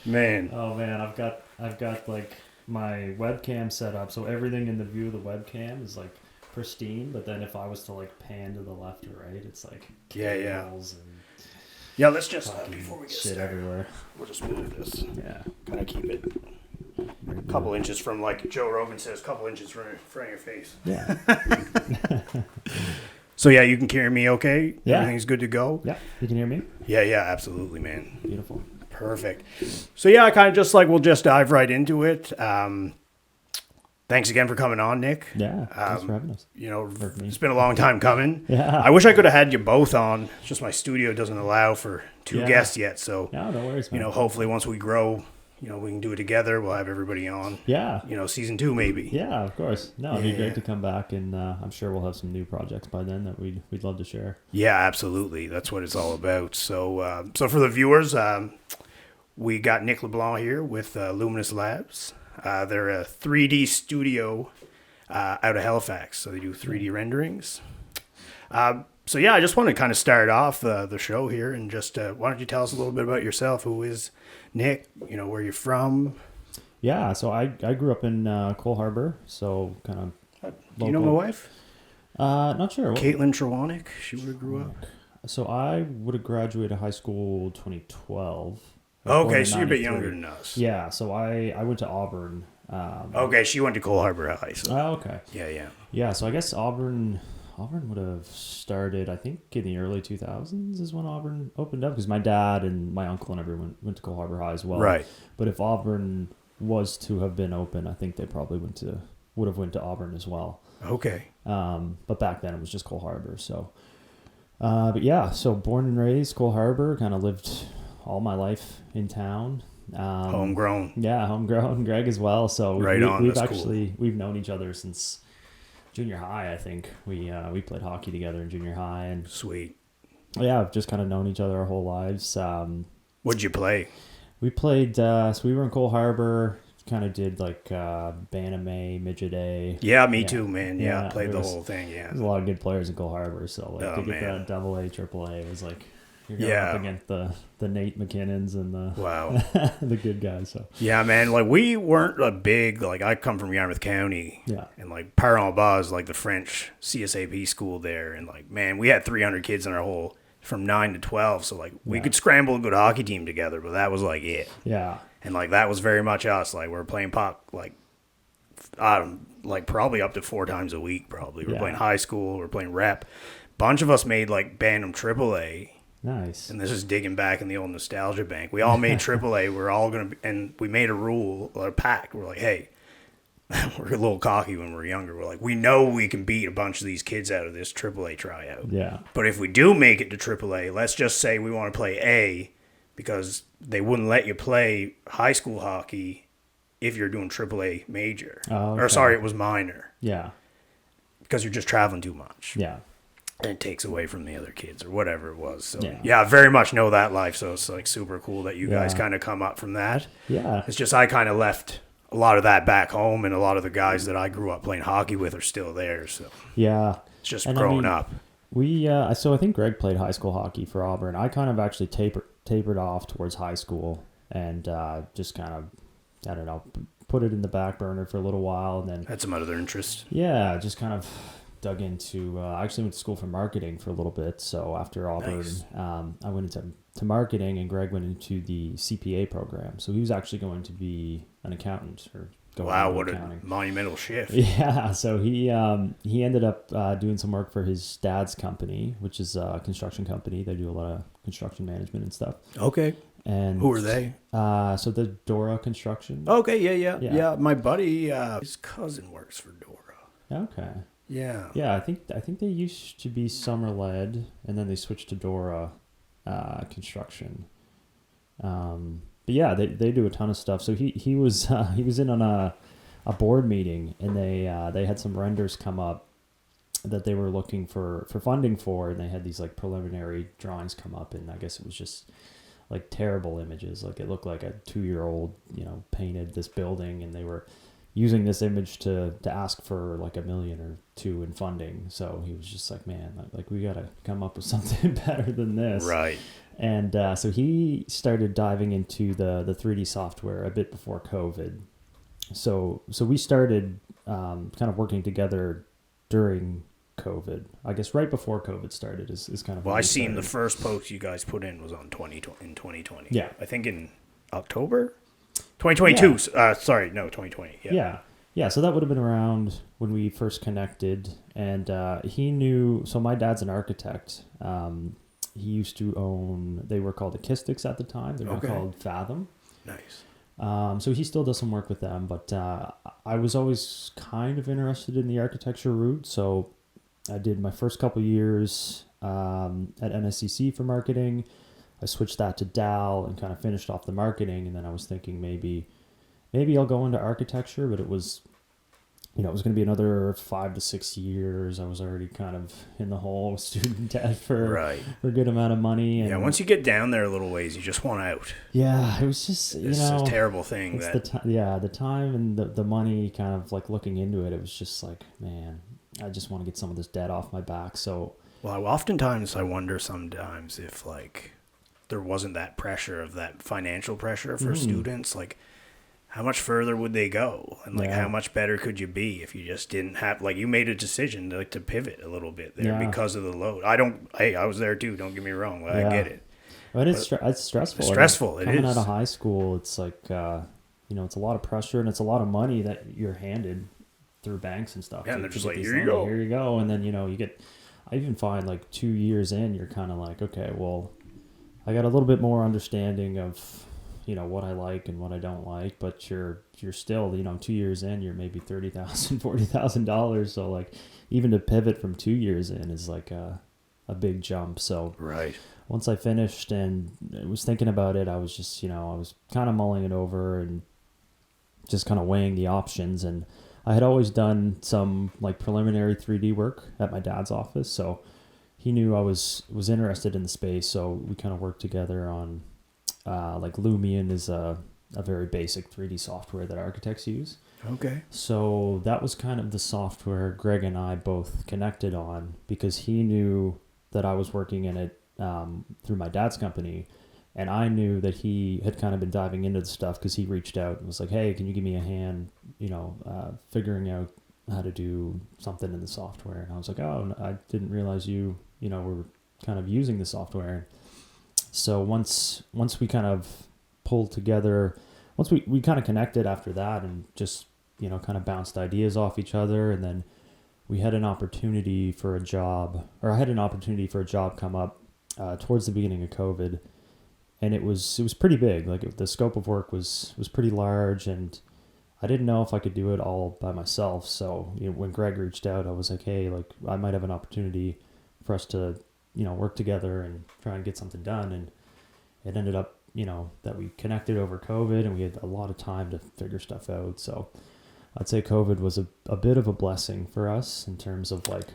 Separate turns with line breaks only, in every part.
Man.
Oh man, I've got like my webcam set up, so everything in the view of the webcam is like pristine. But then if I was to like pan to the left or right, it's like cables and
yeah. Let's just before we get
shit
started,
everywhere.
we'll just move this.
Yeah,
Kind of keep it a couple inches from, like Joe Rogan says, a couple inches from in front of your face.
Yeah.
So yeah, you can hear me okay?
Yeah.
Everything's good to go?
Yeah. You can hear me?
Yeah, absolutely, man.
Beautiful.
Perfect. So yeah, I kind of just like, we'll just dive right into it. Thanks again for coming on, Nick.
Yeah. Thanks for having us.
You know, it's been a long time coming.
Yeah.
I wish I could have had you both on. It's just my studio doesn't allow for two
Yeah.
guests yet. So,
No worries, man.
you know, hopefully once we grow, you know, we can do it together. We'll have everybody on.
Yeah.
You know, season 2 maybe.
Yeah, of course. No, it'd be
Yeah.
great to come back, and I'm sure we'll have some new projects by then that we'd love to share.
Yeah, absolutely. That's what it's all about. So, so for the viewers, we got Nick LeBlanc here with Luminous Labs. They're a 3D studio out of Halifax, so they do 3D renderings. So yeah, I just want to kind of start off the show here, and just why don't you tell us a little bit about yourself? Who is Nick? You know, where you're from?
Yeah, so I grew up in Cole Harbour, so kind of.
Do you know my wife?
Not sure.
Caitlin Trewanick. She would have grew up.
So I would have graduated high school 2012.
Okay, so you're a bit younger than us.
Yeah, so I went to Auburn.
Okay, she went to Cole Harbour High. So.
Oh, okay.
Yeah.
Yeah, so I guess Auburn would have started, I think, in the early 2000s is when Auburn opened up, because my dad and my uncle and everyone went to Cole Harbour High as well.
Right.
But if Auburn was to have been open, I think they probably would have went to Auburn as well.
Okay.
But back then it was just Cole Harbour. So, but yeah, so born and raised Cole Harbour, kind of lived all my life in town.
Homegrown.
Yeah, homegrown. Greg as well. So we've known each other since junior high. I think we played hockey together in junior high, and
Sweet.
yeah, I've just kind of known each other our whole lives.
What'd you play?
We played. So we were in Cole Harbour. Kind of did like Bantam Midget A.
Yeah, me too, man. Yeah,
Yeah,
played the
there was-
whole thing. Yeah.
There's a lot of good players in Cole Harbour, so like
Oh,
to get
man.
that double A, triple A was like you're going
Yeah.
up against the Nate McKinnons and the
Wow.
the good guys. So
Yeah, man. Like, we weren't a big, like, I come from Yarmouth County.
yeah,
And, like, Paris-en-Bas is, like, the French CSAP school there. And, like, man, we had 300 kids in our whole, from 9 to 12. So, like, we
Yeah.
could scramble a good hockey team together, but that was, like, it.
yeah,
And, like, that was very much us. Like, we're playing puck, like, probably up to 4 times a week, probably. We're
Yeah.
playing high school. We're playing rep. Bunch of us made, like, Bantam AAA.
nice.
And this is digging back in the old nostalgia bank. We all made AAA. We're all going to, and we made a rule, or a pact. We're like, hey, we're a little cocky when we're younger. We're like, we know we can beat a bunch of these kids out of this AAA tryout.
Yeah,
But if we do make it to AAA, let's just say we want to play A, because they wouldn't let you play high school hockey if you're doing AAA major.
Oh,
Or
okay.
sorry, it was minor,
yeah,
because you're just traveling too much.
yeah,
And it takes away from the other kids or whatever it was. So
Yeah.
yeah, I very much know that life. So it's like super cool that you guys
Yeah.
kind of come up from that.
yeah.
It's just I kind of left a lot of that back home, and a lot of the guys that I grew up playing hockey with are still there. So
Yeah.
it's just
And I
growing
mean,
up.
We so I think Greg played high school hockey for Auburn. I kind of actually tapered off towards high school, and just kind of, I don't know, put it in the back burner for a little while, and then
Had some other interest.
yeah, just kind of dug into. I actually went to school for marketing for a little bit. So after Auburn,
Nice.
I went into marketing, and Greg went into the CPA program. So he was actually going to be an accountant or going
Wow,
into
what
accounting.
a monumental shift.
Yeah, so he ended up doing some work for his dad's company, which is a construction company. They do a lot of construction management and stuff.
Okay.
And
Who are they?
So the Dora Construction.
Okay,
Yeah.
yeah. My buddy, his cousin works for Dora.
Okay.
Yeah.
Yeah, I think they used to be Summer Led, and then they switched to Dora Construction. But yeah, they do a ton of stuff. So he was in on a board meeting, and they had some renders come up that they were looking for funding for, and they had these like preliminary drawings come up, and I guess it was just like terrible images. Like it looked like a 2-year-old, painted this building, and they were using this image to ask for like $1 million or $2 million in funding. So he was just like, man, like we got to come up with something better than this.
Right.
And so he started diving into the 3D software a bit before COVID. So we started kind of working together during COVID. I guess right before COVID started is kind of.
Well, I seen the first post you guys put in was on 2020.
Yeah.
I think in October 2022.
Yeah.
2020. Yeah.
Yeah, so that would have been around when we first connected, and he knew. So my dad's an architect. He used to own. They were called Acoustics at the time. They're now called Fathom.
Nice.
So he still does some work with them, but I was always kind of interested in the architecture route. So I did my first couple years at NSCC for marketing. I switched that to Dal and kind of finished off the marketing, and then I was thinking maybe I'll go into architecture, but it was it was going to be another 5 to 6 years. I was already kind of in the hole, student debt for a good amount of money. And
once you get down there a little ways, you just want out.
Yeah, it was just,
it's a terrible thing.
It's the time and the money kind of like looking into it. It was just like, man, I just want to get some of this debt off my back. So,
well, oftentimes I wonder sometimes if like there wasn't that pressure of that financial pressure for students, like how much further would they go? And like how much better could you be if you just didn't have, like you made a decision to pivot a little bit there because of the load. I was there too, don't get me wrong. I get it.
But it's stressful.
It's stressful.
Coming out of high school, it's like, it's a lot of pressure and it's a lot of money that you're handed through banks and stuff.
Yeah, and they're just like, here you go.
And then, I even find like 2 years in, you're kind of like, okay, well, I got a little bit more understanding of, what I like and what I don't like, but you're still, 2 years in, you're maybe $30,000, $40,000. So like even to pivot from 2 years in is like a big jump. So once I finished and I was thinking about it, I was just, I was kind of mulling it over and just kind of weighing the options. And I had always done some like preliminary 3D work at my dad's office. So he knew I was interested in the space. So we kind of worked together on, like Lumion is a very basic 3D software that architects use.
Okay.
So that was kind of the software Greg and I both connected on because he knew that I was working in it through my dad's company. And I knew that he had kind of been diving into the stuff because he reached out and was like, hey, can you give me a hand, figuring out how to do something in the software? And I was like, oh, I didn't realize you were kind of using the software. So once we kind of pulled together, once we kind of connected after that and just, kind of bounced ideas off each other. And then we had an opportunity for a job, or I had an opportunity for a job come up towards the beginning of COVID. And it was pretty big. Like the scope of work was pretty large, and I didn't know if I could do it all by myself. So when Greg reached out, I was like, hey, like I might have an opportunity for us to, work together and try and get something done. And it ended up, that we connected over COVID and we had a lot of time to figure stuff out. So I'd say COVID was a bit of a blessing for us in terms of like,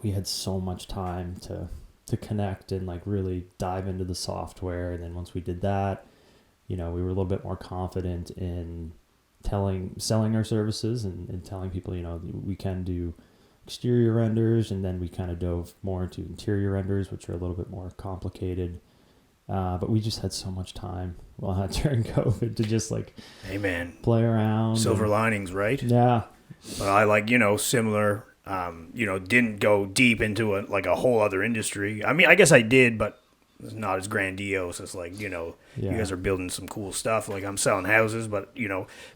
we had so much time to connect and like really dive into the software. And then once we did that, we were a little bit more confident in selling our services and telling people, we can do exterior renders. And then we kind of dove more into interior renders, which are a little bit more complicated. But we just had so much time during COVID to just like,
hey man,
play around.
Silver linings, right?
Yeah.
But I like, similar, didn't go deep into a whole other industry. I mean, I guess I did, but it's not as grandiose as like, you guys are building some cool stuff. Like I'm selling houses, but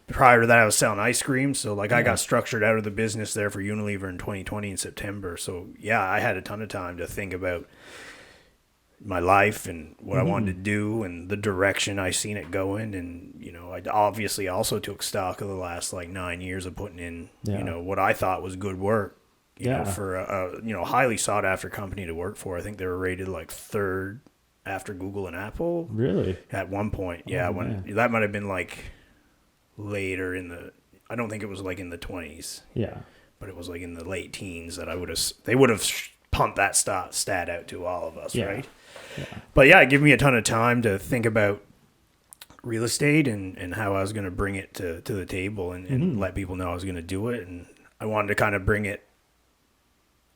prior to that I was selling ice cream. So like I got structured out of the business there for Unilever in 2020 in September. So yeah, I had a ton of time to think about my life and what I wanted to do and the direction I seen it going. And, I obviously also took stock of the last like 9 years of putting in, what I thought was good work, for a highly sought after company to work for. I think they were rated like third after Google and Apple.
Really?
At one point. Yeah. That might've been like later I don't think it was like in the 20s.
Yeah.
But it was like in the late teens that they would have pumped that stat out to all of us. Right. Yeah. But yeah, it gave me a ton of time to think about real estate and how I was going to bring it to the table and let people know I was going to do it. And I wanted to kind of bring it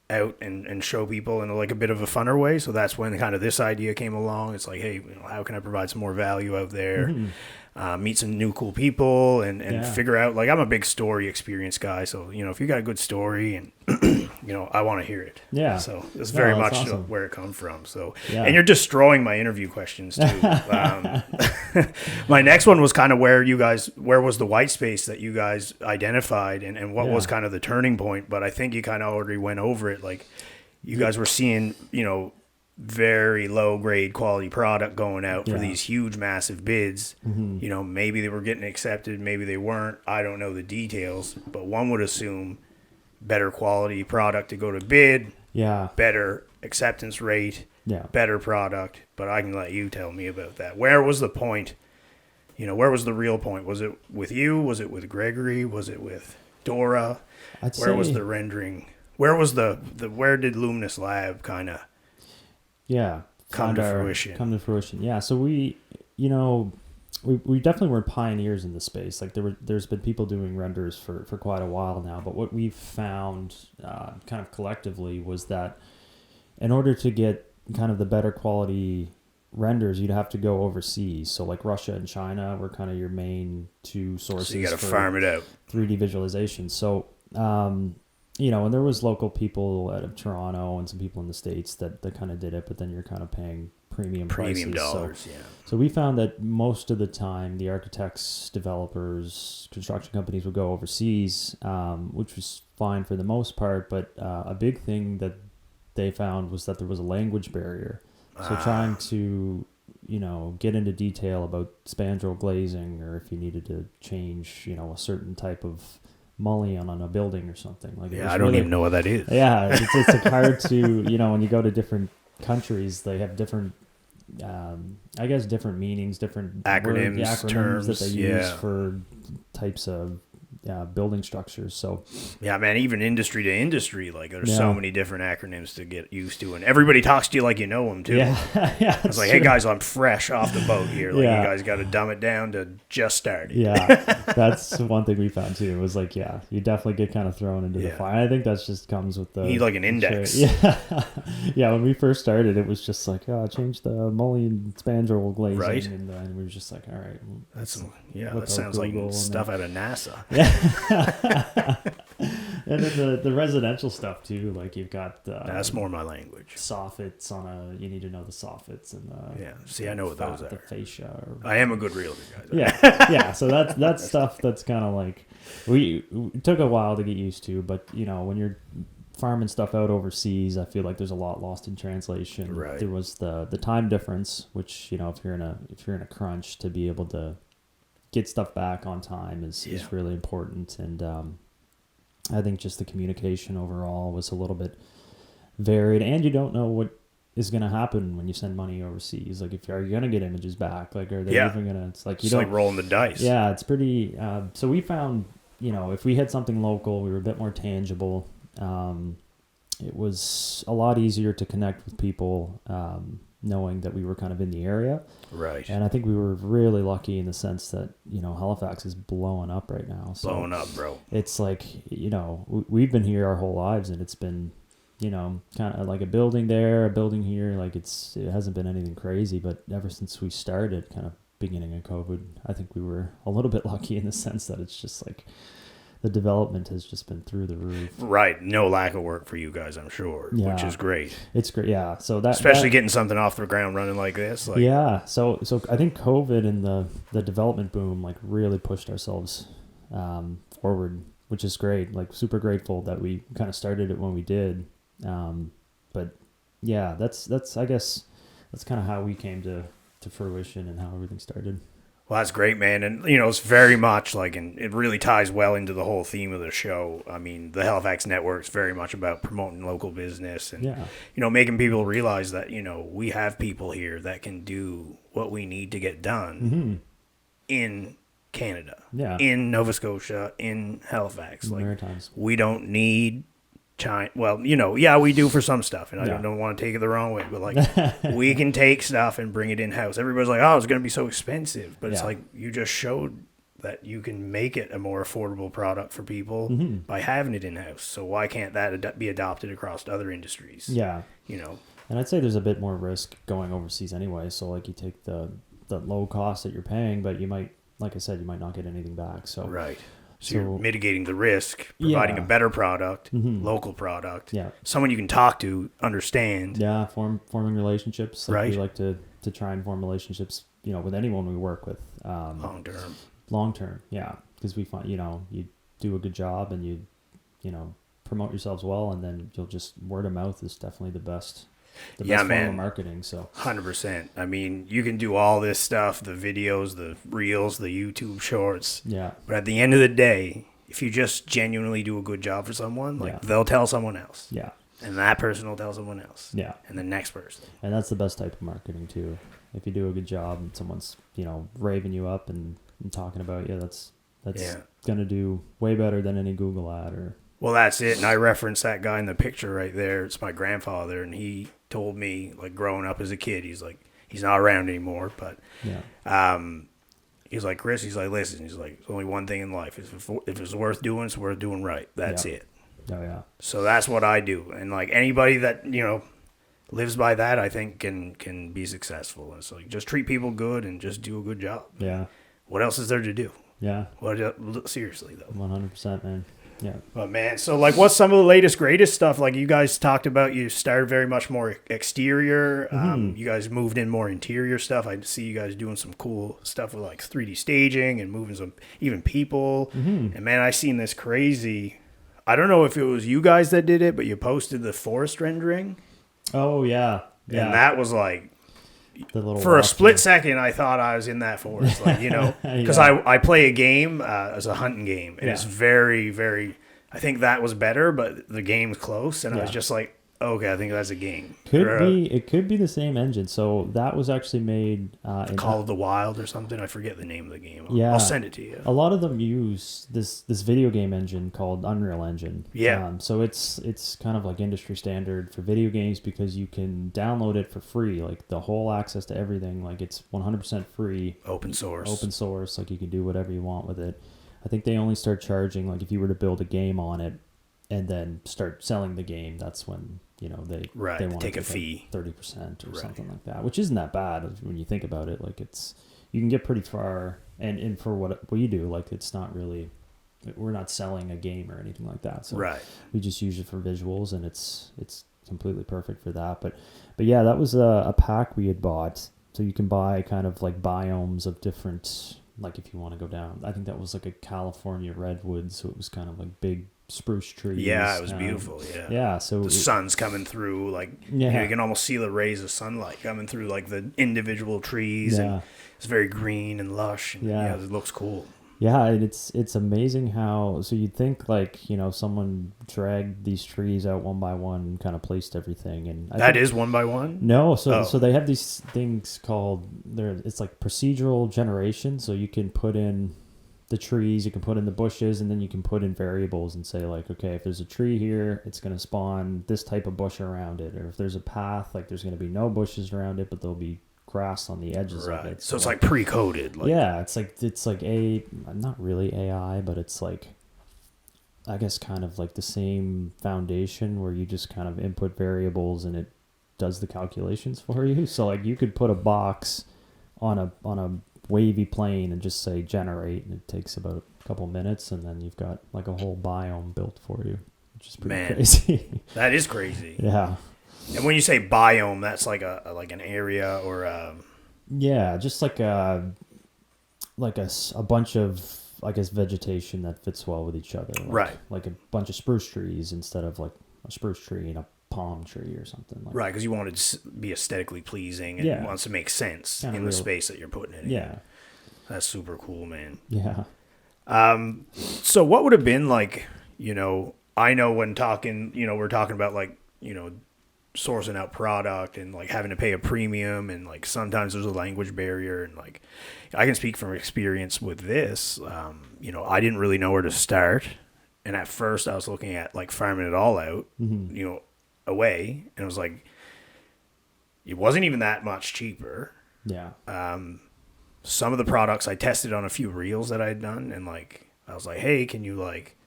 out and show people in like a bit of a funner way. So that's when kind of this idea came along. It's like, hey, you know, how can I provide some more value out there? Meet some new cool people and figure out, like, I'm a big story experience guy. So, you know, if you got a good story and, you know, I want to hear it.
Yeah.
So that's very much
awesome.
where it comes from. So,
Yeah.
and you're destroying my interview questions too. My next one was kind of where was the white space that you guys identified and what was kind of the turning point? But I think you kind of already went over it. Like, you guys were seeing, you know, very low grade quality product going out for these huge massive bids. You know, maybe they were getting accepted, maybe they weren't. I don't know the details, but one would assume better quality product to go to bid, better acceptance rate, better product. But I can let you tell me about that. Where was the point? You know, where was the real point? Was it with you? Was it with Gregory? Was it with Dora? Where was the rendering? Where was where did Luminous Lab kind of come to fruition?
Yeah. So we definitely were pioneers in the space. Like there's been people doing renders for quite a while now. But what we've found kind of collectively was that in order to get kind of the better quality renders, you'd have to go overseas. So like Russia and China were kind of your main two sources.
So you got to farm it out.
3D visualization. So, you know, and there was local people out of Toronto and some people in the States that kind of did it, but then you're kind of paying premium prices.
dollars,
So we found that most of the time the architects, developers, construction companies would go overseas, which was fine for the most part. But a big thing that they found was that there was a language barrier. So trying to, you know, get into detail about spandrel glazing, or if you needed to change, you know, a certain type of mullion on a building or something like
I don't even know what that is.
Yeah, it's like hard to, you know, when you go to different countries, they have different, I guess, different meanings, different
acronyms, terms
that they use for types of building structures. So
yeah, man, even industry to industry, like there's so many different acronyms to get used to, and everybody talks to you like you know them too. It's like, hey guys, I'm fresh off the boat here. Like, you guys got to dumb it down to just start it.
That's one thing we found too. It was like, you definitely get kind of thrown into the fire. I think that's just comes with the,
you need like an index.
When we first started, it was just like, change the mullion spandrel glazing,
right?
And then we were just like, all right,
that sounds like stuff out of NASA.
And then the residential stuff too, like you've got
that's more my language.
Soffits you need to know the soffits and
I know what those are.
The fascia.
I am a good realtor, guys.
So that's stuff that's kind of like we took a while to get used to, but you know, when you're farming stuff out overseas, I feel like there's a lot lost in translation.
Right.
There was the time difference, which, you know, if you're in a crunch, to be able to get stuff back on time is really important. And I think just the communication overall was a little bit varied, and you don't know what is going to happen when you send money overseas. Like, are you going to get images back? Like, are they even going to, it's like, you don't,
like rolling the dice.
Yeah, it's pretty, so we found, you know, if we had something local, we were a bit more tangible. It was a lot easier to connect with people, knowing that we were kind of in the area.
Right.
And I think we were really lucky in the sense that, you know, Halifax is blowing up right now. So
blowing up, bro.
It's like, you know, we've been here our whole lives, and it's been, you know, kind of like a building there, a building here. Like it hasn't been anything crazy, but ever since we started, kind of beginning of COVID, I think we were a little bit lucky in the sense that it's just like, the development has just been through the roof. Right. No lack of work for you guys, I'm sure, which is great. It's great. Yeah. So especially getting something off the ground running like this. Like, yeah. So I think COVID and the development boom, like, really pushed ourselves forward, which is great. Like, super grateful that we kind of started it when we did. But yeah, that's I guess that's kind of how we came to fruition and how everything started. Well, that's great, man. And, you know, it's very much like, and it really ties well into the whole theme of the show. I mean, the Halifax Network is very much about promoting local business and, you know, making people realize that, you know, we have people here that can do what we need to get done in Canada, in Nova Scotia, in Halifax. Like, Maritimes. We don't need
China. Well, yeah, we do for some stuff, and I
Yeah.
don't want to take it the wrong way, but like we can take stuff and bring it in house. Everybody's like, oh, it's going to be so expensive, but it's
Yeah.
like you just showed that you can make it a more affordable product for people
Mm-hmm.
by having it in house. So why can't that be adopted across other industries?
Yeah.
And
I'd say there's a bit more risk going overseas anyway. So like you take the low cost that you're paying, but you might, like I said, you might not get anything back. So
right. So you're mitigating the risk, providing
Yeah. Mm-hmm.
a better product, local product,
Yeah.
someone you can talk to, understand.
Yeah, forming relationships. Like
Right.
We like to try and form relationships, with anyone we work with.
Long term.
Long term, yeah, because we find you do a good job and you promote yourselves well, and then you'll just word of mouth is definitely the best. The
Yeah,
best form
man.
of marketing. So
100%. I mean, you can do all this stuff, the videos, the reels, the YouTube shorts.
yeah,
But at the end of the day, if you just genuinely do a good job for someone, like
Yeah.
they'll tell someone else.
yeah,
And that person will tell someone else.
yeah,
And the next person.
and that's the best type of marketing too. If you do a good job and someone's raving you up and talking about you, that's
Yeah.
gonna do way better than any Google ad or.
Well, that's it. And I referenced that guy in the picture right there. It's my grandfather. And he told me, like, growing up as a kid, he's like, he's not around anymore. But
Yeah,
he's like, Chris, he's like, listen, he's like, there's only one thing in life. If it's worth doing, it's worth doing right. That's
Yeah.
it.
oh yeah,
So that's what I do. And, like, anybody that, lives by that, I think can be successful. And so just treat people good and just do a good job.
yeah,
What else is there to do?
yeah,
Seriously, though.
100%, man. Yeah.
But man, so like, what's some of the latest, greatest stuff? Like you guys talked about, you started very much more exterior. You guys moved in more interior stuff. I see you guys doing some cool stuff with like 3D staging and moving some even people. And man, I seen this crazy. I don't know if it was you guys that did it, but you posted the forest rendering,
Oh yeah, yeah.
and that was like.
The little
For a
walk
split
through.
second, I thought I was in that forest, like, because
Yeah.
I play a game as a hunting game, and it's
Yeah.
very, very. I think that was better, but the game's close, and I was
Yeah.
just like, okay, I think that's a game.
It could be the same engine. So that was actually made in
Call of the Wild or something. I forget the name of the game.
Yeah.
I'll send it to you.
a lot of them use this video game engine called Unreal Engine.
Yeah.
So it's kind of like industry standard for video games because you can download it for free, like the whole access to everything. Like it's 100% free,
Open source.
open source. Like you can do whatever you want with it. I think they only start charging like if you were to build a game on it and then start selling the game. That's when they want
take
to
a fee.
30% or
Right.
something like that, which isn't that bad when you think about it. Like you can get pretty far, and for what we do, like it's not really, we're not selling a game or anything like that. So
Right.
we just use it for visuals, and it's completely perfect for that. But yeah, that was a pack we had bought, so you can buy kind of like biomes of different. Like if you want to go down, I think that was like a California redwood, so it was kind of like big spruce trees.
Yeah, it was beautiful. Yeah.
Yeah, so
The sun's coming through, like
Yeah.
you can almost see the rays of sunlight coming through, like the individual trees, and
Yeah.
it's very green and lush. And,
Yeah.
it looks cool.
Yeah, and it's amazing how, so you'd think like, someone dragged these trees out one by one and kind of placed everything. And
That is one by one?
No, so
Oh.
so they have these things called, it's like procedural generation. So you can put in the trees, you can put in the bushes, and then you can put in variables and say like, okay, if there's a tree here, it's going to spawn this type of bush around it. Or if there's a path, like there's going to be no bushes around it, but there'll be grass on the edges of it.
So it's like pre-coded. Like,
yeah, it's like not really AI, but it's like, I guess kind of like the same foundation where you just kind of input variables and it does the calculations for you. So like you could put a box on a wavy plane and just say generate, and it takes about a couple minutes, and then you've got like a whole biome built for you, which is pretty crazy.
That is crazy.
Yeah.
And when you say biome, that's like an area or
Yeah, just like a bunch of, I guess, vegetation that fits well with each other.
Right.
Like a bunch of spruce trees instead of like a spruce tree and a palm tree or something. Like,
right, because you want it to be aesthetically pleasing and
Yeah.
it wants to make sense
Kinda
in the
real.
space that you're putting it in.
Yeah.
That's super cool, man.
Yeah.
So what would have been like, I know when talking, we're talking about like, sourcing out product and like having to pay a premium, and like sometimes there's a language barrier, and like I can speak from experience with this. I didn't really know where to start, And at first I was looking at like farming it all out, away. And it was like, it wasn't even that much cheaper.
Yeah.
Some of the products I tested on a few reels that I had done. And like, I was like, hey, can you like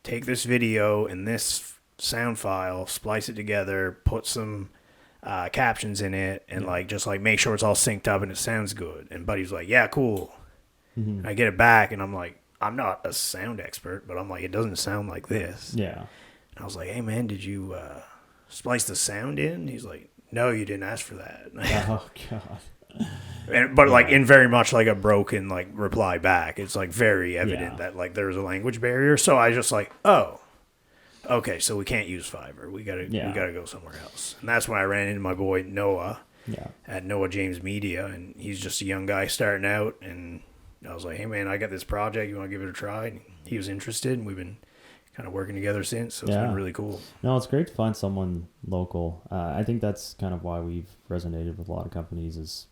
take this video and this sound file, splice it together, put some captions in it, and like just like make sure it's all synced up and it sounds good. And Buddy's like, yeah, cool. I get it back and I'm like, I'm not a sound expert, but I'm like, it doesn't sound like this.
Yeah.
And I was like, hey man, did you splice the sound in? He's like, no, you didn't ask for that.
Oh God.
But like in very much like a broken like reply back, it's like very evident that like there's a language barrier. So I just like, oh, okay, so we can't use Fiverr. We gotta go somewhere else. And that's when I ran into my boy Noah at Noah James Media, and he's just a young guy starting out. And I was like, hey man, I got this project. You want to give it a try? And he was interested, and we've been kind of working together since. So it's been really cool.
No, it's great to find someone local. I think that's kind of why we've resonated with a lot of companies is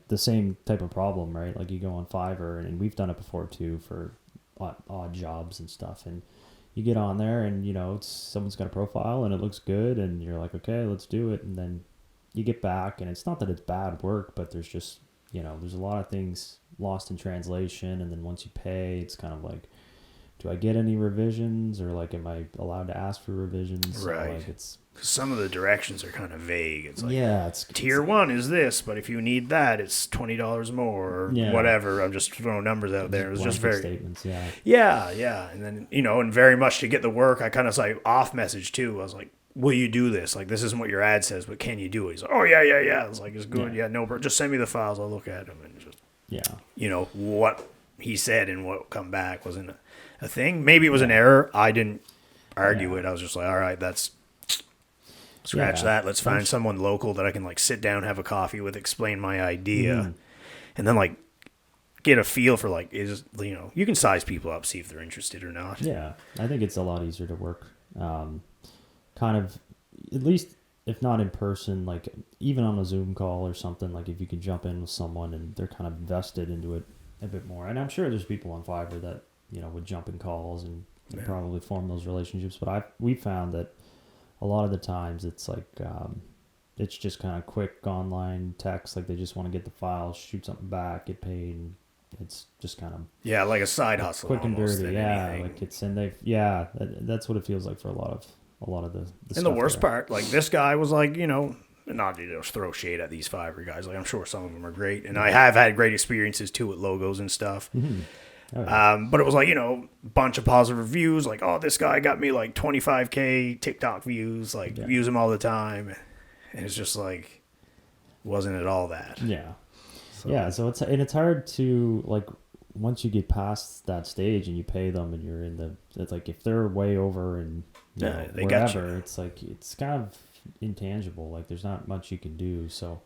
the same type of problem, right? Like you go on Fiverr, and we've done it before too for odd jobs and stuff, and you get on there and, someone's got a profile and it looks good and you're like, okay, let's do it. And then you get back and it's not that it's bad work, but there's just, there's a lot of things lost in translation. And then once you pay, it's kind of like, do I get any revisions or like, am I allowed to ask for revisions?
Right.
Like it's,
some of the directions are kind of vague. It's like,
it's
tier 1 is this, but if you need that, it's $20 more or whatever. I'm just throwing numbers out there. It was just very
statements.
Yeah. And then, and very much to get the work, I kind of like off message too. I was like, will you do this? Like, this isn't what your ad says, but can you do it? He's like, oh yeah. I was like, it's good. Yeah, no, just send me the files. I'll look at them and just, what he said and what come back wasn't a thing. Maybe it was an error. I didn't argue it. I was just like, all right, that's scratch that. Let's find someone local that I can like sit down, have a coffee with, explain my idea, and then like get a feel for like you can size people up, see if they're interested or not.
Yeah, I think it's a lot easier to work, kind of, at least if not in person, like even on a Zoom call or something. Like if you can jump in with someone and they're kind of invested into it a bit more. And I'm sure there's people on Fiverr that would jump in calls and probably form those relationships. But we found that a lot of the times it's like it's just kind of quick online text. Like they just want to get the file, shoot something back, get paid. And it's just kind of
like a side hustle,
quick and dirty.
Anything.
Like it's and they've that's what it feels like for a lot of the
and
stuff
the worst
there.
part, like this guy was like not to throw shade at these Fiverr guys. Like I'm sure some of them are great, and I have had great experiences too with logos and stuff. Oh, yeah. But it was like, bunch of positive reviews. Like, oh, this guy got me like 25K TikTok views. Like, use him all the time. And it's just like, wasn't it all that?
Yeah. So it's hard to like, once you get past that stage and you pay them and you're it's like, if they're way over and
they
wherever,
got you.
It's like, it's kind of intangible. Like there's not much you can do. So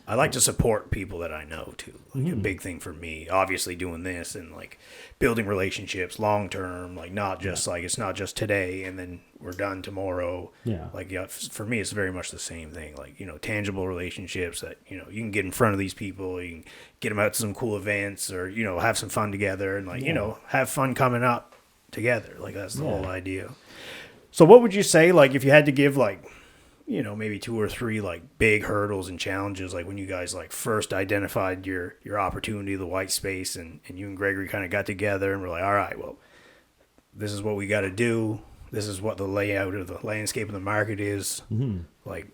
I like to support people that I know too. Like a big thing for me, obviously doing this and like building relationships long term, like not just like it's not just today and then we're done tomorrow. Like for me it's very much the same thing. Like tangible relationships that you can get in front of these people, you can get them out to some cool events or have some fun together and like have fun coming up together. Like that's the whole idea. So what would you say, like if you had to give like maybe 2 or 3 like big hurdles and challenges, like when you guys like first identified your opportunity, the white space, and you and Gregory kind of got together and were like, all right, well, this is what we got to do. This is what the layout of the landscape of the market is. Like,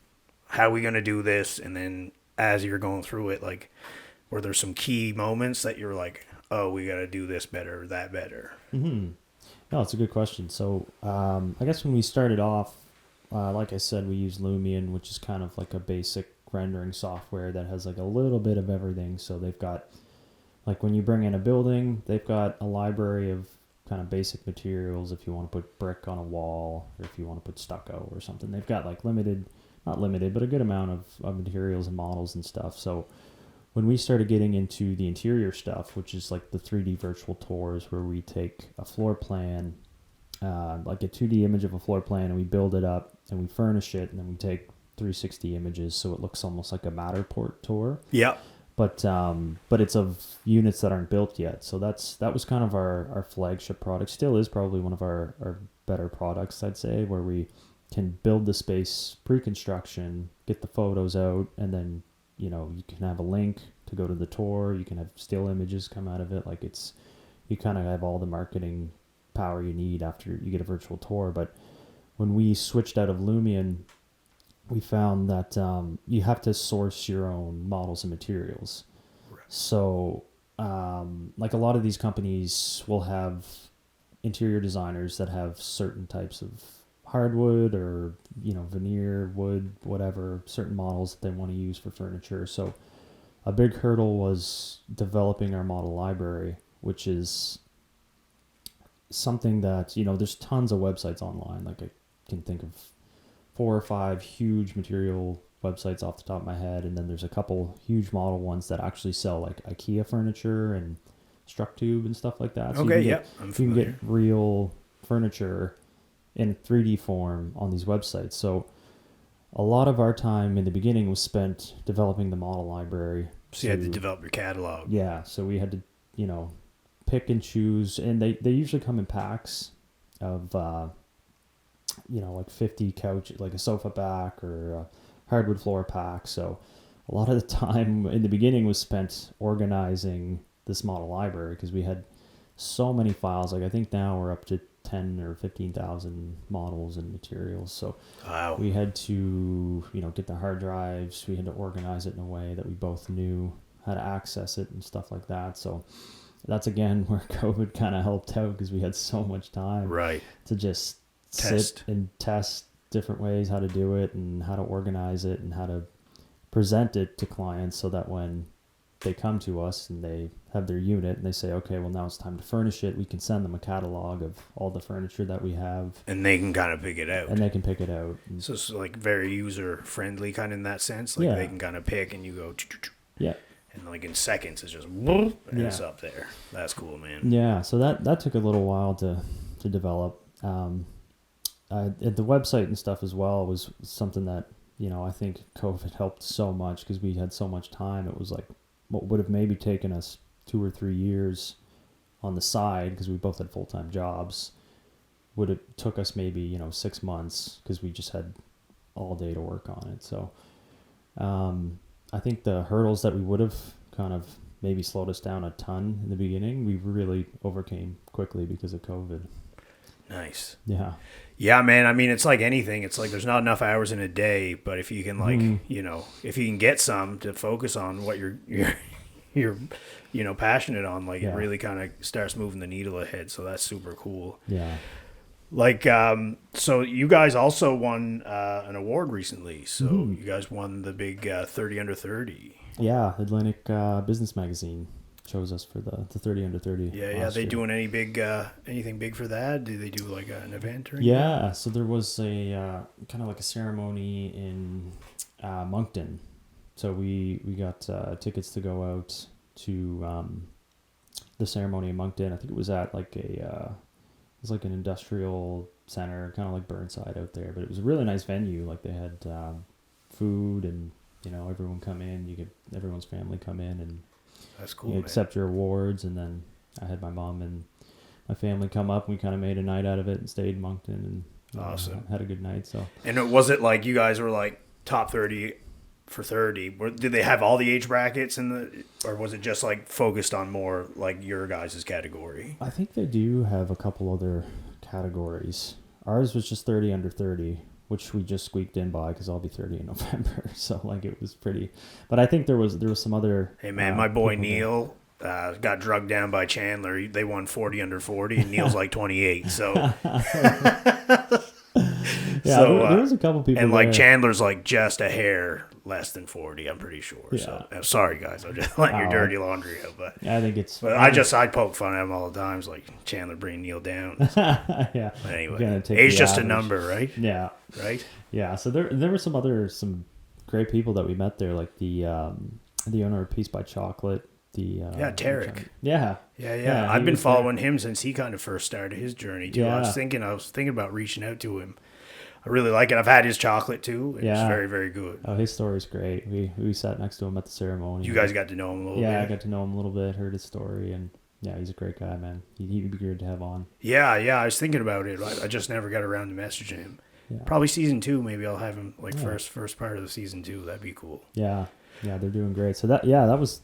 how are we going to do this? And then as you're going through it, like, were there some key moments that you're like, oh, we got to do this better, that better?
No, it's a good question. So I guess when we started off, like I said, we use Lumion, which is kind of like a basic rendering software that has like a little bit of everything. So they've got, like when you bring in a building, they've got a library of kind of basic materials if you want to put brick on a wall or if you want to put stucco or something. They've got like not limited, but a good amount of materials and models and stuff. So when we started getting into the interior stuff, which is like the 3D virtual tours where we take a floor plan, like a 2D image of a floor plan, and we build it up and we furnish it, and then we take 360 images so it looks almost like a Matterport tour. but it's of units that aren't built yet. So that was kind of our flagship product. Still is probably one of our better products, I'd say, where we can build the space pre-construction, get the photos out, and then you can have a link to go to the tour. You can have still images come out of it. Like you kind of have all the marketing power you need after you get a virtual tour. But when we switched out of Lumion, we found that you have to source your own models and materials. Right. So like a lot of these companies will have interior designers that have certain types of hardwood or veneer wood, whatever, certain models that they want to use for furniture. So a big hurdle was developing our model library, which is something that there's tons of websites online. Like I can think of 4 or 5 huge material websites off the top of my head, and then there's a couple huge model ones that actually sell like IKEA furniture and Structube and stuff like that. So
okay,
you can get
familiar.
real furniture in 3D form on these websites. So a lot of our time in the beginning was spent developing the model library.
So you had to develop your catalog.
Yeah, so we had to, pick and choose, and they usually come in packs of, like 50 couch, like a sofa back or a hardwood floor pack. So a lot of the time in the beginning was spent organizing this model library because we had so many files. Like I think now we're up to 10 or 15,000 models and materials. So
wow.
We had to, get the hard drives. We had to organize it in a way that we both knew how to access it and stuff like that. So that's again where COVID kind of helped out because we had so much time to just sit and test different ways how to do it and how to organize it and how to present it to clients so that when they come to us and they have their unit and they say, okay, well now it's time to furnish it, we can send them a catalog of all the furniture that we have.
And they can kind of pick it out.
And they can pick it out.
So it's like very user friendly kind of in that sense. Like they can kind of pick and you go,
yeah.
And like in seconds it's just, and it's up there. That's cool, man.
Yeah. So that took a little while to develop. The website and stuff as well was something that, I think COVID helped so much because we had so much time. It was like what would have maybe taken us 2 or 3 years on the side because we both had full-time jobs would have took us maybe 6 months because we just had all day to work on it. So I think the hurdles that we would have kind of maybe slowed us down a ton in the beginning, we really overcame quickly because of COVID.
Nice.
Yeah.
Yeah, man. I mean, it's like anything. It's like there's not enough hours in a day, but if you can if you can get some to focus on what you're passionate on, like it really kind of starts moving the needle ahead. So that's super cool.
Yeah.
Like, so you guys also won an award recently. So you guys won the big 30 under 30.
Yeah, Atlantic Business Magazine chose us for the 30 under 30.
Yeah. Are they doing any anything big for that? Do they do like an event or anything?
Yeah, so there was a kind of like a ceremony in Moncton. So we got tickets to go out to the ceremony in Moncton. I think it was at like it was like an industrial center, kind of like Burnside out there. But it was a really nice venue. Like they had food and everyone come in. You get everyone's family come in and
that's cool.
You accept your awards, and then I had my mom and my family come up. And we kind of made a night out of it and stayed in Moncton and
awesome.
Had a good night. So
and was it like you guys were like top 30 for 30? Did they have all the age brackets or was it just like focused on more like your guys' category?
I think they do have a couple other categories. Ours was just 30 under 30, which we just squeaked in by because I'll be 30 in November. So like it was pretty, but I think there was some other.
Hey man, my boy Neil got drugged down by Chandler. They won 40 under 40 and Neil's like 28. So
yeah, so, there was a couple people
and like
there.
Chandler's like just a hair less than 40, I'm pretty sure.
Yeah.
So I'm sorry guys, I'm just letting your dirty laundry out. But
I think it's.
But I poke fun at him all the times, like Chandler bringing Neil down.
Yeah.
But anyway, age just a number, right?
Yeah.
Right.
Yeah. So there were some great people that we met there, like the owner of Peace by Chocolate.
Tarek.
Yeah.
I've been following him since he kind of first started his journey too.
Yeah.
I was thinking about reaching out to him. really like it. I've had his chocolate too. It's
Yeah.
very, very good.
Oh, his story's great. We sat next to him at the ceremony.
You guys got to know him a little bit.
Yeah, I got to know him a little bit, heard his story, and yeah, he's a great guy, man. He'd be good to have on.
Yeah, I was thinking about it. I just never got around to messaging him.
Yeah.
Probably season 2. Maybe I'll have him like first part of the season 2. That'd be cool.
Yeah, they're doing great. So that was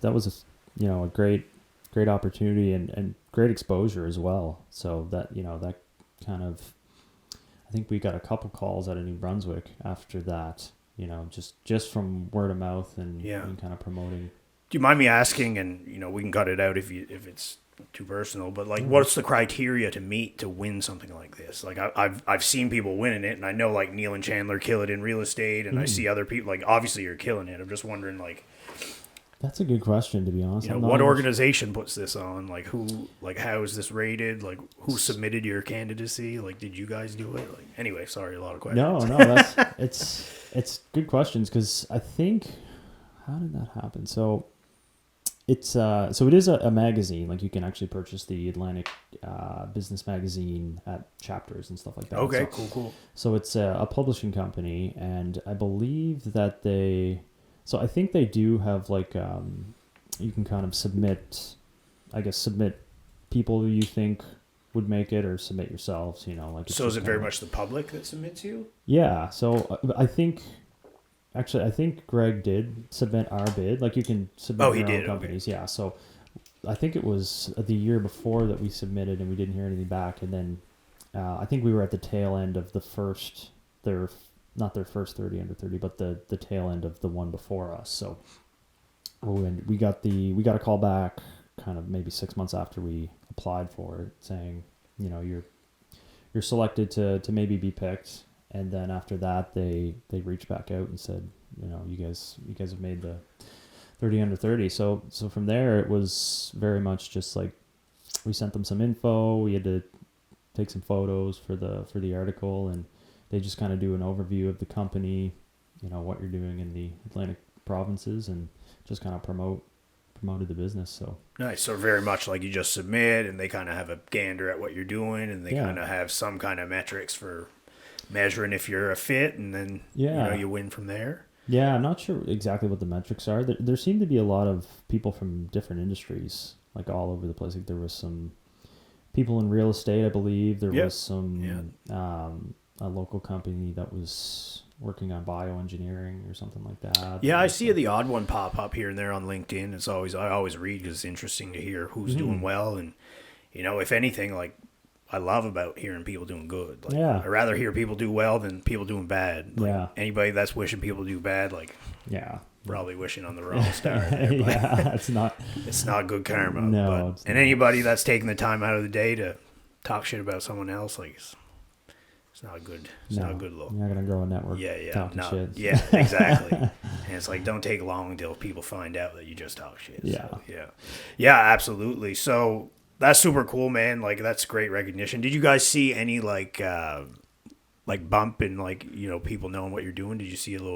a great opportunity and great exposure as well. So that that kind of, I think we got a couple calls out of New Brunswick after that. Just from word of mouth and kind of promoting.
Do you mind me asking? And we can cut it out if it's too personal. But like, what's the criteria to meet to win something like this? Like, I've seen people winning it, and I know like Neil and Chandler kill it in real estate, and I see other people like obviously you're killing it. I'm just wondering like.
That's a good question, to be honest.
What organization puts this on? Like who? Like how is this rated? Like who submitted your candidacy? Like did you guys do it? Like anyway, sorry, a lot of questions.
No, it's good questions because I think, how did that happen? So it is a magazine. Like you can actually purchase the Atlantic Business Magazine at Chapters and stuff like that.
Okay,
so,
cool.
So it's a publishing company, and I believe that they. So I think they do have like you can kind of submit people who you think would make it, or submit yourselves. Like.
So is it very much the public that submits you?
Yeah. So I think Greg did submit our bid. Like you can submit your own companies. Okay. Yeah. So I think it was the year before that we submitted, and we didn't hear anything back, and then I think we were at the tail end of not their first 30 under 30, but the tail end of the one before us. So we got a call back kind of maybe 6 months after we applied for it, saying, you're selected to maybe be picked. And then after that, they reached back out and said, you guys have made the 30 under 30. So from there, it was very much just like, we sent them some info. We had to take some photos for the article, and they just kind of do an overview of the company, what you're doing in the Atlantic provinces, and just kind of promoted the business. So
nice. So very much like you just submit, and they kind of have a gander at what you're doing, and they kind of have some kind of metrics for measuring if you're a fit, and then you win from there.
Yeah, I'm not sure exactly what the metrics are. There seem to be a lot of people from different industries, like all over the place. Like there was some people in real estate, I believe. There was some a local company that was working on bioengineering or something like that.
Yeah, I see the odd one pop up here and there on LinkedIn. I always read because it's interesting to hear who's doing well, and if anything, like I love about hearing people doing good. Like, I'd rather hear people do well than people doing bad. Like, anybody that's wishing people do bad, like probably wishing on the wrong star.
It's
not good karma.
No,
and anybody that's taking the time out of the day to talk shit about someone else, like. It's not good. It's not a good look.
You're not gonna grow a network. Shit.
Yeah, exactly. And it's like, don't take long until people find out that you just talk shit.
Yeah.
So, yeah, absolutely. So that's super cool, man. Like that's great recognition. Did you guys see any like bump in like people knowing what you're doing? Did you see a little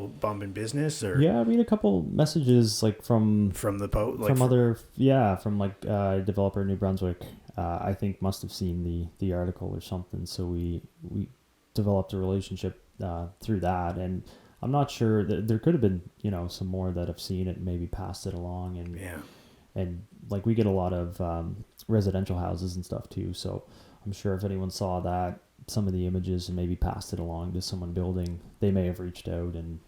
bump in business? Or
I read a couple messages like from
the
from a developer in New Brunswick. I think must have seen the article or something. So we developed a relationship through that, and I'm not sure that there could have been some more that have seen it and maybe passed it along, and like we get a lot of residential houses and stuff too. So I'm sure if anyone saw that, some of the images, and maybe passed it along to someone building, they may have reached out and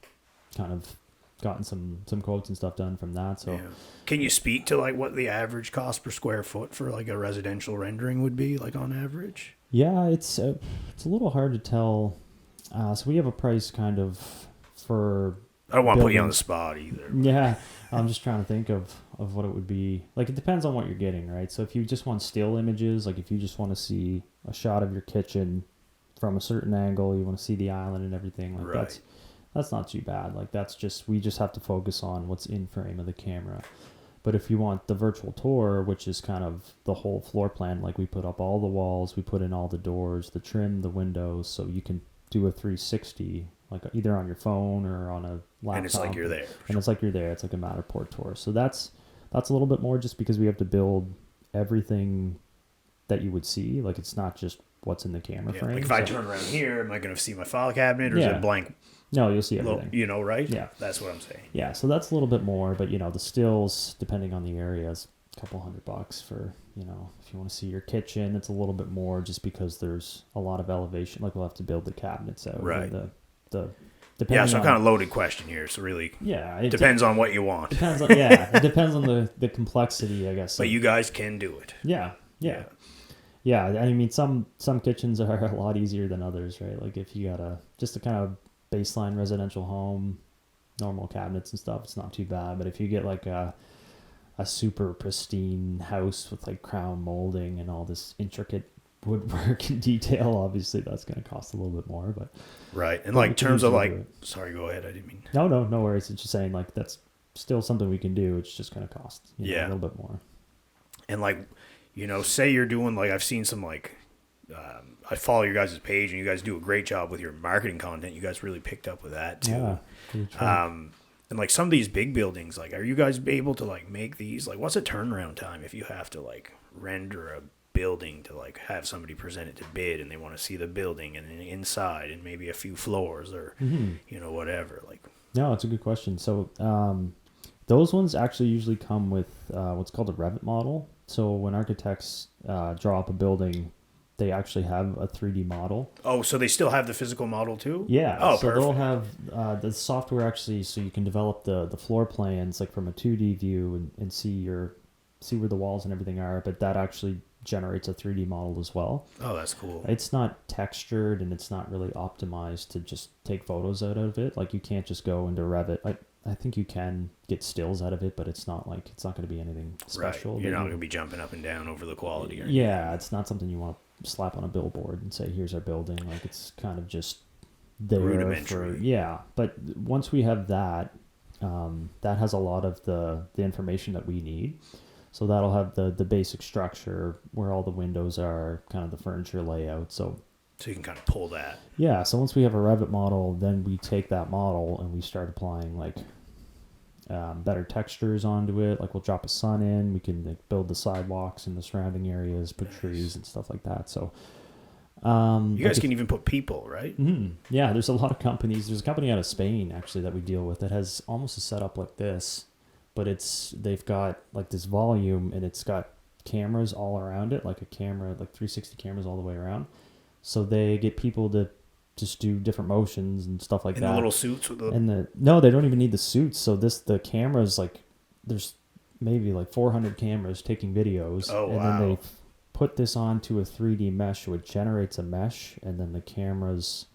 kind of gotten some quotes and stuff done from that. So
can you speak to like what the average cost per square foot for like a residential rendering would be, like on average?
It's a little hard to tell. So we have a price kind of for
I don't want to put you on the spot either.
Yeah, I'm just trying to think of what it would be. Like it depends on what you're getting, right? So if you just want still images, like if you just want to see a shot of your kitchen from a certain angle, you want to see the island and everything, like that's not too bad. Like we just have to focus on what's in frame of the camera. But if you want the virtual tour, which is kind of the whole floor plan, like we put up all the walls, we put in all the doors, the trim, the windows, so you can do a 360, like either on your phone or on a laptop.
And it's like you're there.
It's like you're there. It's like a Matterport tour. So that's a little bit more, just because we have to build everything that you would see. Like it's not just what's in the camera frame.
Like if I turn around here, am I going to see my file cabinet, or is it blank?
No, you'll see everything.
You know, right?
Yeah.
That's what I'm saying.
Yeah, so that's a little bit more, but, the stills, depending on the area, is a couple $100 for, if you want to see your kitchen, it's a little bit more just because there's a lot of elevation. Like, we'll have to build the cabinets out.
Right.
So
kind of loaded question here. So really,
it
depends on what you want.
Depends on, it depends on the complexity, I guess.
But you guys can do it.
Yeah. I mean, some kitchens are a lot easier than others, right? Like if you got just a kind of baseline residential home, normal cabinets and stuff, it's not too bad. But if you get like a super pristine house with like crown molding and all this intricate woodwork and detail, obviously that's going to cost a little bit more. But
right, and like terms of like, sorry, go ahead. I didn't mean.
No worries. It's just saying like that's still something we can do. It's just going to cost a little bit more.
And like, say you're doing like, I've seen some like. I follow your guys' page, and you guys do a great job with your marketing content. You guys really picked up with that too. Yeah, and like some of these big buildings, like, are you guys able to like make these? Like, what's a turnaround time if you have to like render a building to like have somebody present it to bid, and they want to see the building and the inside and maybe a few floors or whatever? Like,
no, it's a good question. So those ones actually usually come with what's called a Revit model. So when architects draw up a building, they actually have a 3D model.
Oh, so they still have the physical model too?
Yeah.
Oh,
so
perfect.
They'll have the software actually, so you can develop the floor plans like from a 2D view and see where the walls and everything are. But that actually generates a 3D model as well.
Oh, that's cool.
It's not textured and it's not really optimized to just take photos out of it. Like you can't just go into Revit. I think you can get stills out of it, but it's not going to be anything special.
Right. You're not going to be jumping up and down over the quality.
Yeah, it's not something you want to slap on a billboard and say, here's our building. Like it's kind of just there
rudimentary.
But once we have that, that has a lot of the information that we need. So that'll have the basic structure, where all the windows are, kind of the furniture layout. So
you can kind of pull that.
Yeah. So once we have a Revit model, then we take that model and we start applying like better textures onto it. Like we'll drop a sun in, we can like build the sidewalks in the surrounding areas, put trees and stuff like that. So
you guys can even put people, right?
Mm-hmm. Yeah, there's a lot of companies. There's a company out of Spain actually that we deal with that has almost a setup like this, but they've got like this volume and it's got cameras all around it, like a camera, like 360 cameras all the way around. So they get people to just do different motions and stuff like that.
In the little suits with
no, they don't even need the suits. So the cameras, like there's maybe like 400 cameras taking videos.
Oh,
and then they put this onto a 3D mesh, which generates a mesh, and then the camera's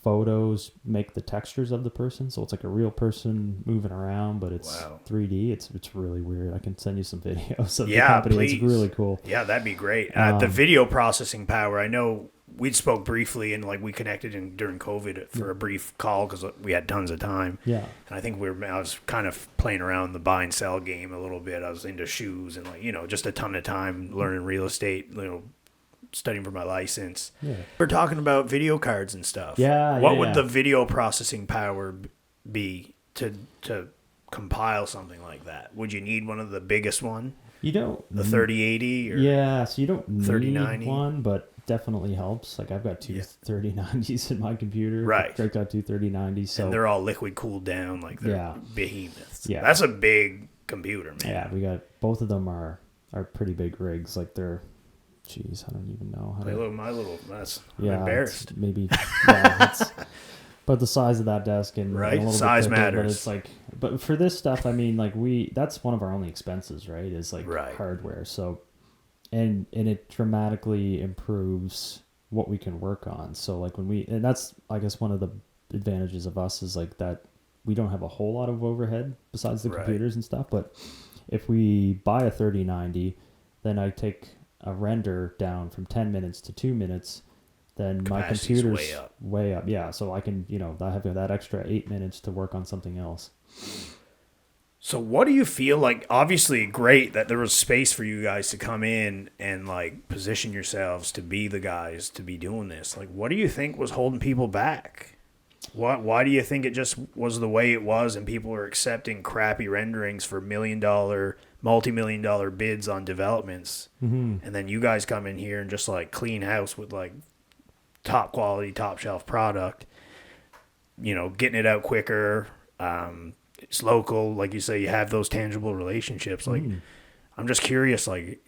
photos make the textures of the person. So it's like a real person moving around, but it's 3D. It's really weird. I can send you some videos of the company.
Please.
It's really cool.
Yeah, that'd be great. The video processing power, I know we spoke briefly and like we connected during COVID for a brief call because we had tons of time.
Yeah.
And I think I was kind of playing around the buy and sell game a little bit. I was into shoes and like, just a ton of time learning real estate, studying for my license.
Yeah.
We're talking about video cards and stuff.
Yeah.
What would the video processing power be to compile something like that? Would you need one of the biggest one?
You don't.
The 3080 or
so you don't need one, but definitely helps. Like I've got two 3090s in my computer.
Right.
I've got two 3090s. So
and they're all liquid cooled down, like they're behemoths.
Yeah.
That's a big computer, man.
Yeah, we got both of them are pretty big rigs. Like they're, geez, I don't even know how
I'm embarrassed.
Maybe it's but the size of that desk and
right,
a little
size
bit thicker,
matters.
But it's like, but for this stuff, I mean, like that's one of our only expenses, right? Is like hardware. So, and it dramatically improves what we can work on. So like and that's I guess one of the advantages of us is like that we don't have a whole lot of overhead besides the computers and stuff. But if we buy a 3090, then I take a render down from 10 minutes to 2 minutes, then my computer's way up. Yeah, so I can, I have that extra 8 minutes to work on something else.
So what do you feel like? Obviously, great that there was space for you guys to come in and like position yourselves to be the guys to be doing this. Like, what do you think was holding people back? Why do you think it just was the way it was and people were accepting crappy renderings for $1 million multi-million-dollar bids on developments,
Mm-hmm.
and then you guys come in here and just like clean house with like top quality, top shelf product, getting it out quicker. It's local, like you say, you have those tangible relationships. Like, I'm just curious, like,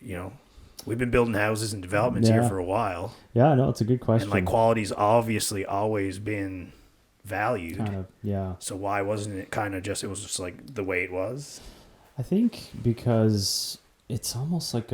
we've been building houses and developments here for a while.
Yeah, no, it's a good question.
And like quality's obviously always been valued.
Kind of, yeah.
So why wasn't it it was just like the way it was?
I think because it's almost like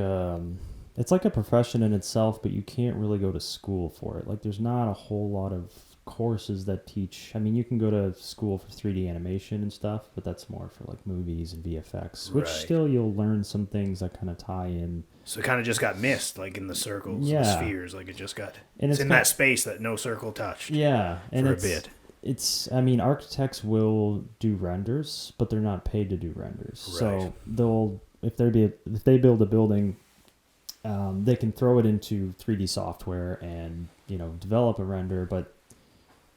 it's like a profession in itself, but you can't really go to school for it. Like there's not a whole lot of courses that teach. I mean, you can go to school for 3D animation and stuff, but that's more for like movies and VFX, which still you'll learn some things that kind of tie in.
So it kind of just got missed, like in the circles, the spheres, like it just got, it's in that space that no circle touched.
Yeah. And
for a bit.
I mean, architects will do renders, but they're not paid to do renders. Right. So if they build a building, they can throw it into 3D software and, develop a render, but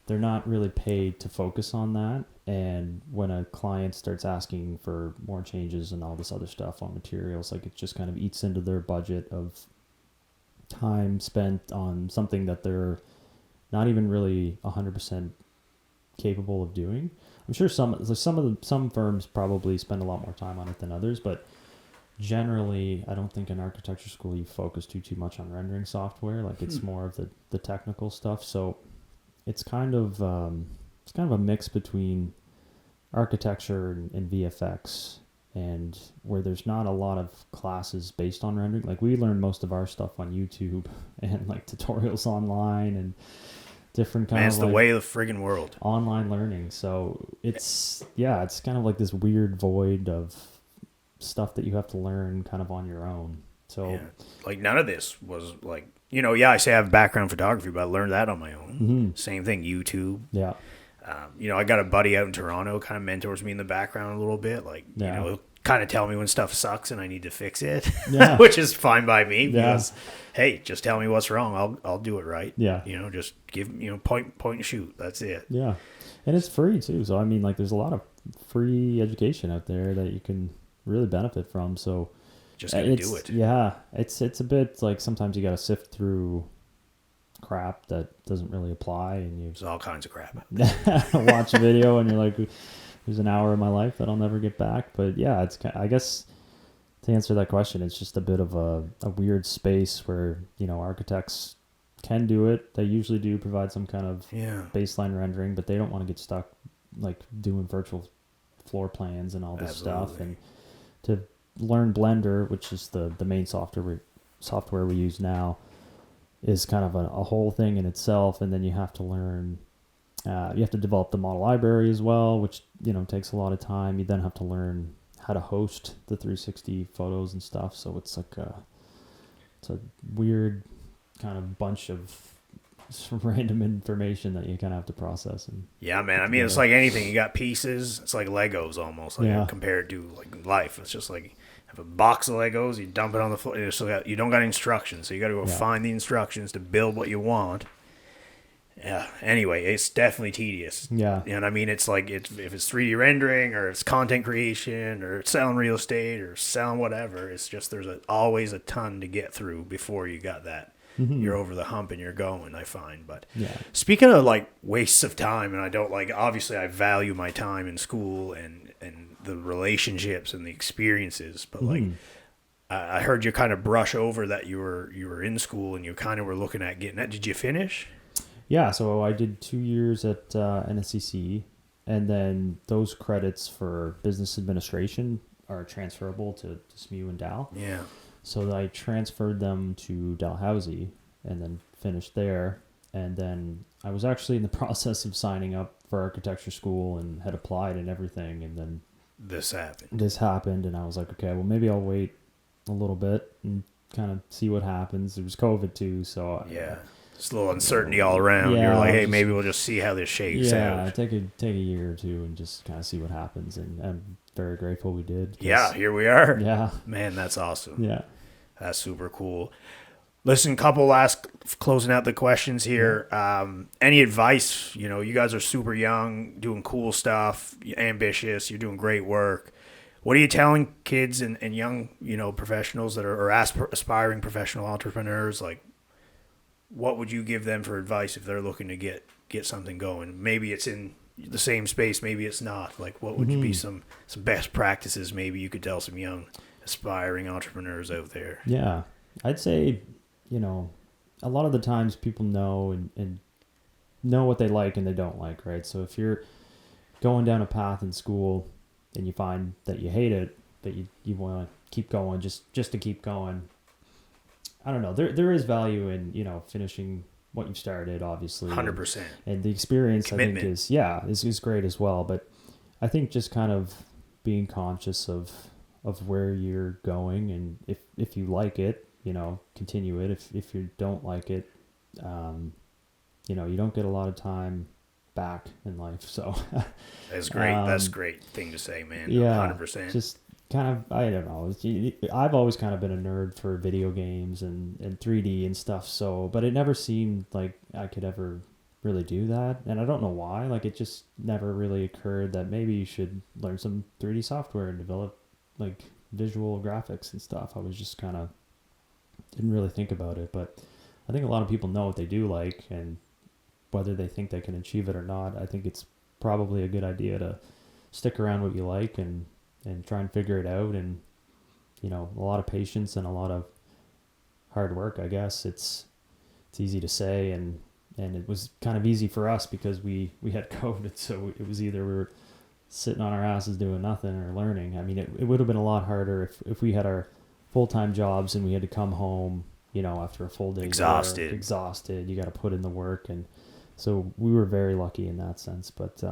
they're not really paid to focus on that. And when a client starts asking for more changes and all this other stuff on materials, like it just kind of eats into their budget of time spent on something that they're not even really 100% capable of doing. I'm sure some firms probably spend a lot more time on it than others, but generally, I don't think in architecture school you focus too much on rendering software. Like it's more of the technical stuff. So it's kind of a mix between architecture and VFX, and where there's not a lot of classes based on rendering. Like we learn most of our stuff on YouTube and like tutorials online and different kind of
it's the way of the friggin' world.
Online learning. So it's kind of like this weird void of stuff that you have to learn kind of on your own. So
like none of this was like, I say I have background photography, but I learned that on my own.
Mm-hmm.
Same thing, YouTube.
Yeah.
I got a buddy out in Toronto, kind of mentors me in the background a little bit. Like, he'll kind of tell me when stuff sucks and I need to fix it, which is fine by me because, hey, just tell me what's wrong. I'll do it right.
Yeah.
Just give, point and shoot. That's it.
Yeah. And it's free too. So, I mean, like there's a lot of free education out there that you can really benefit from. So
just gotta do it.
Yeah. It's a bit like sometimes you got to sift through crap that doesn't really apply, and
there's all kinds of crap.
Watch a video and you're like, there's an hour of my life that I'll never get back. But yeah, I guess to answer that question, it's just a bit of a weird space where, architects can do it. They usually do provide some kind of baseline rendering, but they don't want to get stuck like doing virtual floor plans and all this stuff. And to learn Blender, which is the main software we use now, is kind of a whole thing in itself. And then you have to learn, you have to develop the model library as well, which, takes a lot of time. You then have to learn how to host the 360 photos and stuff. So it's like it's a weird kind of bunch of random information that you kind of have to process. And
yeah, man. I mean, it's like anything. You got pieces. It's like Legos almost. Like compared to like life. It's just like have a box of Legos. You dump it on the floor. You don't got instructions, so you got to go find the instructions to build what you want. Yeah. Anyway, it's definitely tedious.
Yeah.
And I mean, it's like if it's 3D rendering or it's content creation or it's selling real estate or selling whatever, it's just there's always a ton to get through before you got that. Mm-hmm. You're over the hump and you're going, I find. But speaking of like wastes of time, and I don't like, obviously I value my time in school and the relationships and the experiences, but like I heard you kind of brush over that you were in school and you kind of were looking at getting that. Did you finish?
Yeah, so I did 2 years at NSCC, and then those credits for business administration are transferable to SMU and Dal.
Yeah.
So I transferred them to Dalhousie and then finished there. And then I was actually in the process of signing up for architecture school and had applied and everything. And then
this
happened, and I was like, okay, well, maybe I'll wait a little bit and kind of see what happens. It was COVID too, so
just a little uncertainty all around.
Yeah,
you're like, hey, maybe we'll just see how this shakes out.
Yeah, take a year or two and just kind of see what happens. And I'm very grateful we did.
Yeah, here we are.
Yeah.
Man, that's awesome.
Yeah.
That's super cool. Listen, couple last closing out the questions here. Any advice? You guys are super young, doing cool stuff, ambitious, you're doing great work. What are you telling kids and young, professionals that are aspiring professional entrepreneurs? Like, what would you give them for advice if they're looking to get something going? Maybe it's in the same space, maybe it's not. Like, what would be some best practices maybe you could tell some young aspiring entrepreneurs out there?
Yeah, I'd say, a lot of the times people know and know what they like and they don't like, right? So if you're going down a path in school and you find that you hate it, but you want to keep going just to keep going, I don't know. There is value in, finishing what you've started, obviously.
100%.
And the experience,
Commitment.
I think, is great as well. But I think just kind of being conscious of where you're going, and if you like it, continue it. If you don't like it, you don't get a lot of time back in life. So
that's great. That's a great thing to say, man.
Yeah,
100%.
just kind of, I don't know. I've always kind of been a nerd for video games and 3D and stuff. So, but it never seemed like I could ever really do that. And I don't know why. Like, it just never really occurred that maybe you should learn some 3D software and develop like visual graphics and stuff. I was just kind of didn't really think about it. But I think a lot of people know what they do like, and whether they think they can achieve it or not, I think it's probably a good idea to stick around what you like and try and figure it out. And, a lot of patience and a lot of hard work, I guess. It's easy to say, and it was kind of easy for us because we had COVID. So it was either we were sitting on our asses doing nothing or learning. I mean, it would have been a lot harder if we had our full-time jobs and we had to come home, after a full day. Exhausted. You got to put in the work. And so we were very lucky in that sense. But,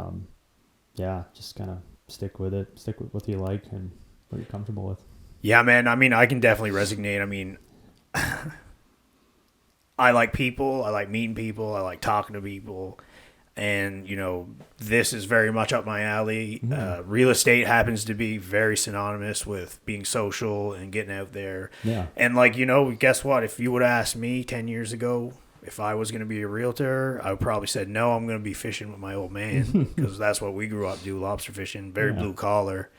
just kind of stick with it. Stick with what you like and what you're comfortable with.
Yeah, man. I mean, I can definitely resonate. I mean, I like people. I like meeting people. I like talking to people. And, this is very much up my alley. Real estate happens to be very synonymous with being social and getting out there.
Yeah.
And, guess what? If you would have asked me 10 years ago if I was going to be a realtor, I would probably said, no, I'm going to be fishing with my old man, because that's what we grew up to do, lobster fishing, very blue collar.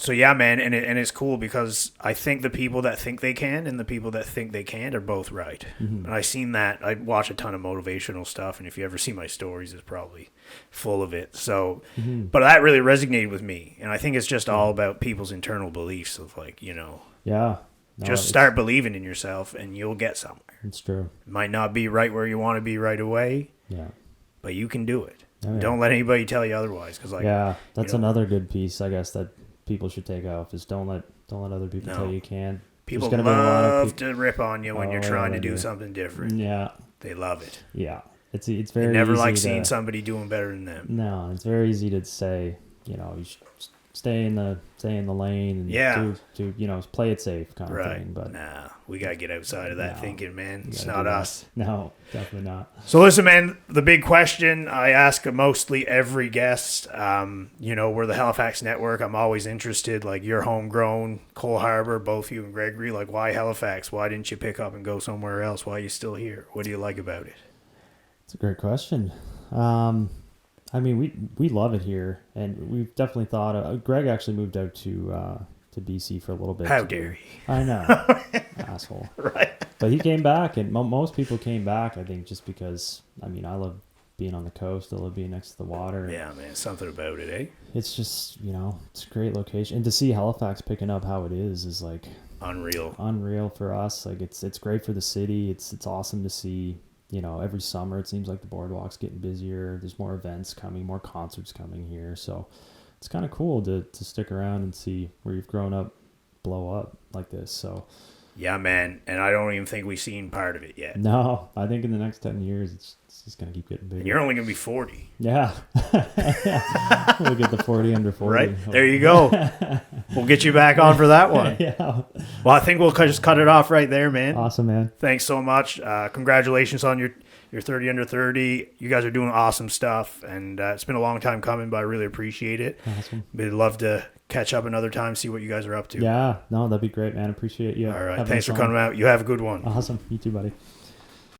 So, yeah, man, and it's cool because I think the people that think they can and the people that think they can't are both right. And I seen that. I watch a ton of motivational stuff, and if you ever see my stories, it's probably full of it. So, but that really resonated with me, and I think it's just all about people's internal beliefs of
Yeah. No,
just start believing in yourself, and you'll get somewhere.
It's true.
It might not be right where you want to be right away, but you can do it.
Oh, yeah.
Don't let anybody tell you otherwise. Cause
that's another good piece, I guess, that people should take off is don't let other people tell you can't.
People love to rip on you when you're trying to do something different.
Yeah.
They love it.
Yeah. It's very
they never
easy
like seeing somebody doing better than them.
No, it's very easy to say, you should stay in the lane and do play it safe kind of thing. But
nah, we gotta get outside of that thinking, man. It's not us.
No, definitely not.
So listen, man, the big question I ask mostly every guest, we're the Halifax Network. I'm always interested, like, you're homegrown, Cole Harbour, both you and Gregory, like, why Halifax? Why didn't you pick up and go somewhere else? Why are you still here? What do you like about it?
It's a great question. I mean, we love it here, and we've definitely thought. Greg actually moved out to BC for a little bit.
How dare he?
I know, asshole.
Right.
But he came back, and most people came back, I think, just because. I mean, I love being on the coast. I love being next to the water.
Yeah, man, something about it, eh?
It's just it's a great location, and to see Halifax picking up how it is like unreal for us. Like it's great for the city. It's awesome to see. Every summer it seems like the boardwalk's getting busier. There's more events coming, more concerts coming here. So it's kind of cool to stick around and see where you've grown up blow up like this. So
yeah, man. And I don't even think we've seen part of it yet.
No, I think in the next 10 years it's just going to keep getting bigger.
And you're only going to be 40.
Yeah. We'll get the 40 under 40.
Right. There you go. We'll get you back on for that one.
Yeah.
Well, I think we'll just cut it off right there, man.
Awesome, man.
Thanks so much. Congratulations on your 30 under 30. You guys are doing awesome stuff, and it's been a long time coming, but I really appreciate it.
Awesome.
We'd love to catch up another time, see what you guys are up to.
Yeah. No, that'd be great, man. Appreciate you.
All right. Thanks for coming out. You have a good one.
Awesome. You too, buddy.